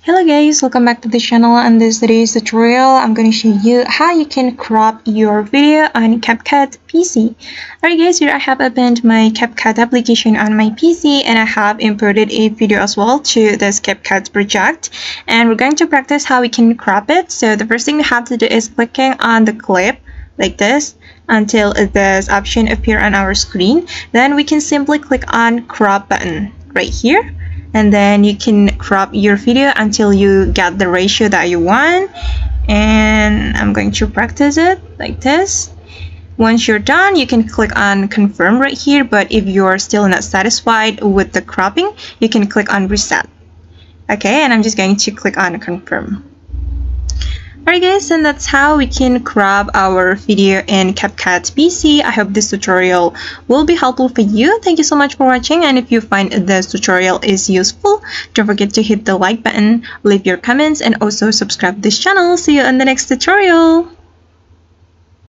Hello guys, welcome back to the channel. And this today's tutorial, I'm going to show you how you can crop your video on CapCut PC. Alright guys, here I have opened my CapCut application on my PC and I have imported a video as well to this CapCut project. And we're going to practice how we can crop it. So the first thing we have to do is clicking on the clip like this until this option appears on our screen. Then we can simply click on crop button right here. And then you can crop your video until you get the ratio that you want. And I'm going to practice it like this. Once you're done, you can click on confirm right here. But if you're still not satisfied with the cropping, you can click on reset. Okay, and I'm just going to click on confirm. Alright guys, and that's how we can crop our video in CapCut PC. I hope this tutorial will be helpful for you. Thank you so much for watching, and if you find this tutorial is useful, don't forget to hit the like button, leave your comments, and also subscribe to this channel. See you in the next tutorial.